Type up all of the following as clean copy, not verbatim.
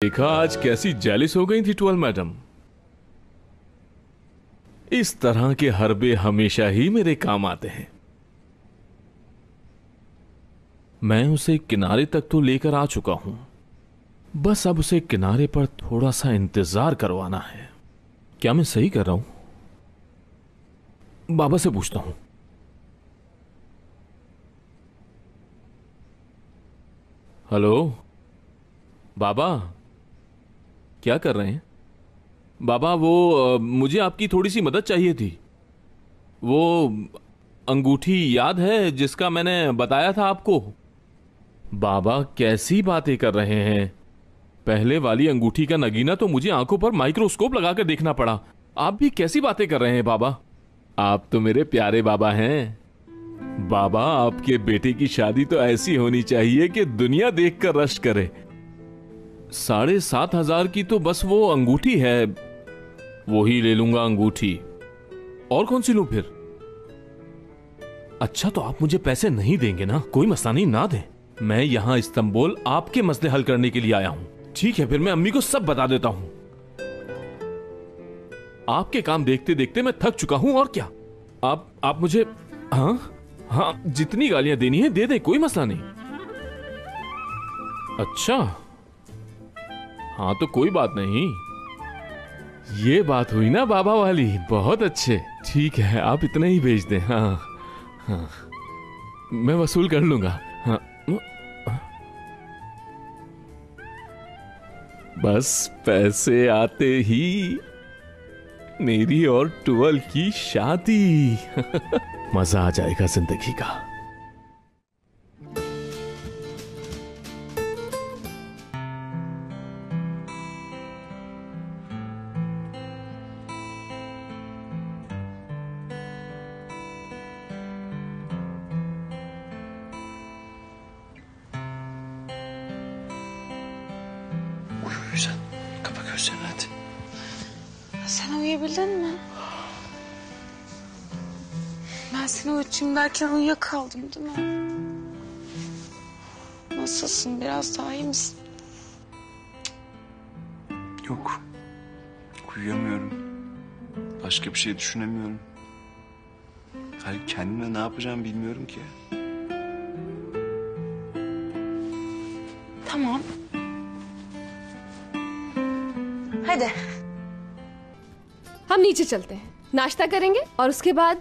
देखा आज कैसी जेलिस हो गई थी 12 मैडम। इस तरह के हरबे हमेशा ही मेरे काम आते हैं। मैं उसे किनारे तक तो लेकर आ चुका हूं, बस अब उसे किनारे पर थोड़ा सा इंतजार करवाना है। क्या मैं सही कर रहा हूं? बाबा से पूछता हूं। हेलो बाबा, क्या कर रहे हैं? बाबा वो मुझे आपकी थोड़ी सी मदद चाहिए थी। वो अंगूठी याद है जिसका मैंने बताया था आपको? बाबा कैसी बातें कर रहे हैं? पहले वाली अंगूठी का नगीना तो मुझे आंखों पर माइक्रोस्कोप लगाकर देखना पड़ा। आप भी कैसी बातें कर रहे हैं बाबा? आप तो मेरे प्यारे बाबा हैं। बाबा आपके बेटे की शादी तो ऐसी होनी चाहिए कि दुनिया देखकर रश करे। 7,500 की तो बस वो अंगूठी है, वो ही ले लूंगा अंगूठी। और कौन सी लूं फिर? अच्छा तो आप मुझे पैसे नहीं देंगे ना? कोई मसला नहीं, ना दें। मैं यहां इस्तांबुल आपके मसले हल करने के लिए आया हूं। ठीक है, फिर मैं अम्मी को सब बता देता हूं। आपके काम देखते देखते मैं थक चुका हूं। और क्या आप मुझे हाँ जितनी गालियां देनी है दे दें, कोई मसला नहीं। अच्छा हाँ तो कोई बात नहीं। ये बात हुई ना बाबा वाली, बहुत अच्छे। ठीक है आप इतने ही भेज दें। हाँ मैं वसूल कर लूंगा। हाँ बस पैसे आते ही मेरी और 12 की शादी। मजा आ जाएगा जिंदगी का। Güzel. Kapa gözlerini hadi. Sen uyuyabildin mi? Ben seni uyutayım derken uyuyakaldım değil mi? Nasılsın? Biraz daha iyi misin? Yok. Uyuyamıyorum. Başka bir şey düşünemiyorum. Hayır, kendimle ne yapacağımı bilmiyorum ki. Tamam. हटे। हम नीचे चलते हैं, नाश्ता करेंगे और उसके बाद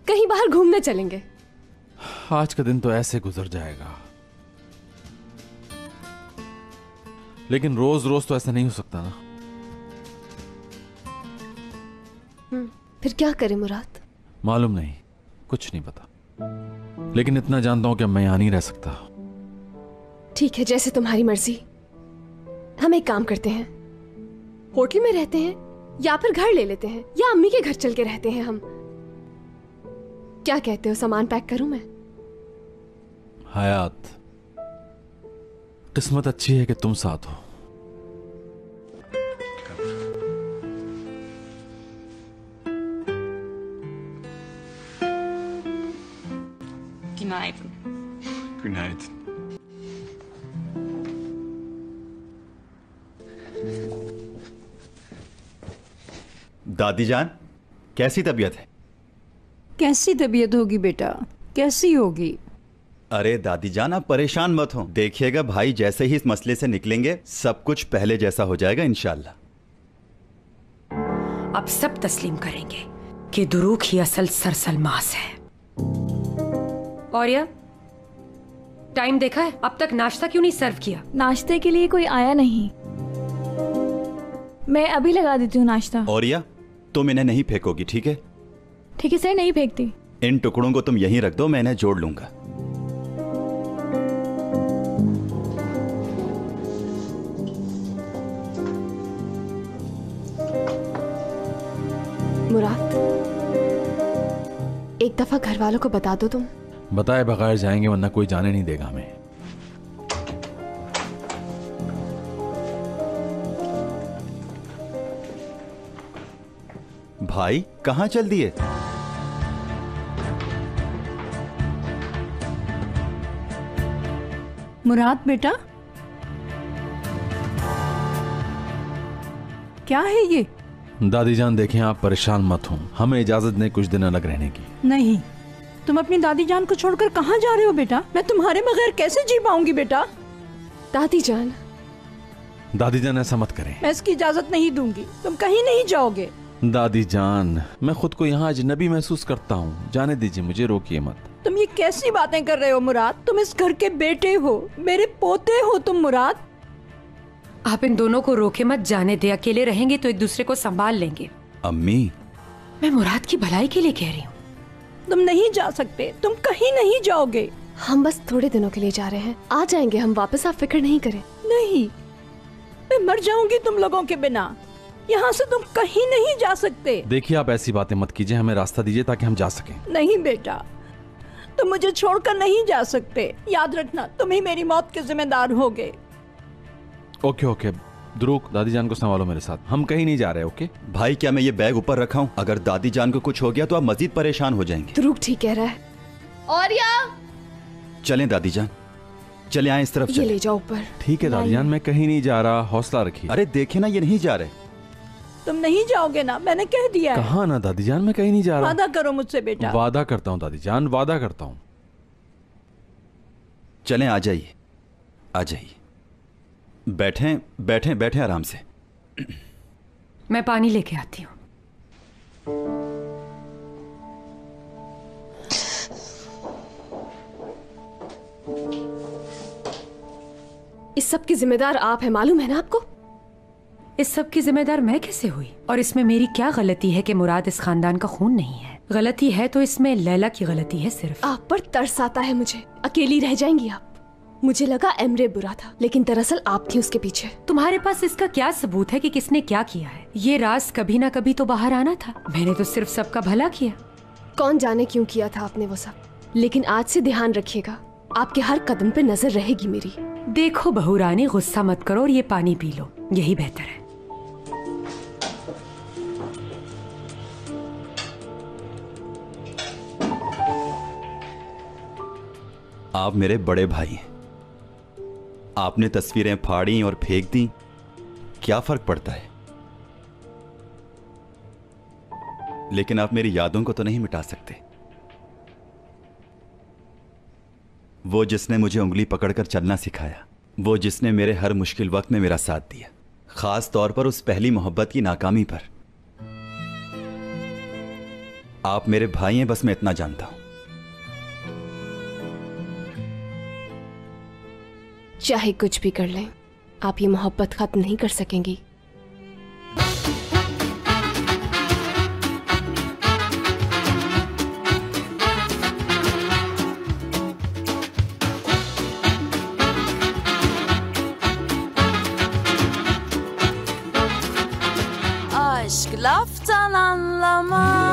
कहीं बाहर घूमने चलेंगे। आज का दिन तो ऐसे गुजर जाएगा, लेकिन रोज रोज तो ऐसा नहीं हो सकता ना। फिर क्या करें मुराद? मालूम नहीं, कुछ नहीं पता, लेकिन इतना जानता हूं कि मैं यहां नहीं रह सकता। ठीक है, जैसे तुम्हारी मर्जी। हम एक काम करते हैं, होटल में रहते हैं या फिर घर ले लेते हैं, या अम्मी के घर चल के रहते हैं हम। क्या कहते हो, सामान पैक करूं मैं? हयात, किस्मत अच्छी है कि तुम साथ हो। Günaydın. Günaydın. दादी जान, कैसी तबीयत है? कैसी तबीयत होगी बेटा, कैसी होगी? अरे दादी जान आप परेशान मत हो, देखिएगा भाई जैसे ही इस मसले से निकलेंगे सब कुछ पहले जैसा हो जाएगा इंशाल्लाह। अब सब तस्लीम करेंगे कि दुरूक ही असल सरसलमास है। और यह टाइम देखा है, अब तक नाश्ता क्यों नहीं सर्व किया? नाश्ते के लिए कोई आया नहीं, मैं अभी लगा देती हूँ नाश्ता। और या तुम इन्हें नहीं फेंकोगी, ठीक है? ठीक है सर, नहीं फेंकती। इन टुकड़ों को तुम यहीं रख दो, मैं इन्हें जोड़ लूंगा। मुराद, एक दफा घर वालों को बता दो तुम। बताए बगैर जाएंगे, वरना कोई जाने नहीं देगा हमें। भाई कहाँ चल दिए? मुराद बेटा, क्या है ये? दादी जान देखें, आप परेशान मत हो, हमें इजाजत दें कुछ दिन अलग रहने की। नहीं, तुम अपनी दादी जान को छोड़कर कहाँ जा रहे हो बेटा? मैं तुम्हारे बगैर कैसे जी पाऊंगी बेटा? दादी जान, दादी जान ऐसा मत करें। मैं इसकी इजाजत नहीं दूंगी, तुम कहीं नहीं जाओगे। दादी जान, मैं खुद को यहाँ अजनबी महसूस करता हूँ, जाने दीजिए मुझे, रोकिए मत। तुम ये कैसी बातें कर रहे हो मुराद? तुम इस घर के बेटे हो, मेरे पोते हो तुम मुराद। आप इन दोनों को रोके मत, जाने दे। अकेले रहेंगे तो एक दूसरे को संभाल लेंगे। अम्मी, मैं मुराद की भलाई के लिए कह रही हूँ। तुम नहीं जा सकते, तुम कहीं नहीं जाओगे। हम बस थोड़े दिनों के लिए जा रहे हैं, आ जाएंगे हम वापस, आप फिक्र नहीं करें। नहीं, मैं मर जाऊंगी तुम लोगों के बिना। यहाँ से तुम कहीं नहीं जा सकते। देखिए आप ऐसी बातें मत कीजिए, हमें रास्ता दीजिए ताकि हम जा सकें। नहीं बेटा, तुम मुझे छोड़कर नहीं जा सकते। याद रखना, तुम ही मेरी मौत के जिम्मेदार होगे। ओके ओके, द्रुक, दादी जान को संभालो मेरे साथ, हम कहीं नहीं जा रहे। ओके भाई क्या मैं ये बैग ऊपर रखा हूँ? अगर दादी जान को कुछ हो गया तो आप मजीद परेशान हो जाएंगे। ध्रुव ठीक कह रहा है। और या चलें दादी जान, चले आए इस तरफ ये चलें। ले जाओ ऊपर। ठीक है दादी जान, मैं कहीं नहीं जा रहा, हौसला रखिए। अरे देखे ना, ये नहीं जा रहे। तुम नहीं जाओगे ना, मैंने कह दिया है। कहाँ ना दादी जान, मैं कहीं नहीं जा रहा। वादा करो मुझसे बेटा। वादा करता हूँ दादी जान, वादा करता हूँ। चलें, आ जाइए, आ जाइए, बैठें बैठें बैठें आराम से। मैं पानी लेके आती हूँ। इस सब की जिम्मेदार आप हैं, मालूम है ना आपको? इस सब की जिम्मेदार मैं कैसे हुई? और इसमें मेरी क्या गलती है कि मुराद इस खानदान का खून नहीं है? गलती है तो इसमें लैला की गलती है सिर्फ। आप पर तरस आता है मुझे। अकेली रह जाएंगी आप। मुझे लगा एमरे बुरा था, लेकिन दरअसल आप थी उसके पीछे। तुम्हारे पास इसका क्या सबूत है कि किसने क्या किया है? ये राज कभी ना कभी तो बाहर आना था। मैंने तो सिर्फ सबका भला किया। कौन जाने क्यों किया था आपने वो सब, लेकिन आज से ध्यान रखिएगा, आपके हर कदम पे नजर रहेगी मेरी। देखो बहू रानी, गुस्सा मत करो और ये पानी पी लो, यही बेहतर है। आप मेरे बड़े भाई हैं। आपने तस्वीरें फाड़ी और फेंक दी, क्या फर्क पड़ता है? लेकिन आप मेरी यादों को तो नहीं मिटा सकते। वो जिसने मुझे उंगली पकड़कर चलना सिखाया, वो जिसने मेरे हर मुश्किल वक्त में मेरा साथ दिया, खास तौर पर उस पहली मोहब्बत की नाकामी पर। आप मेरे भाई हैं, बस मैं इतना जानता हूं। चाहे कुछ भी कर लें, आप ये मोहब्बत खत्म नहीं कर सकेंगी। Aşk laftan anlamaz.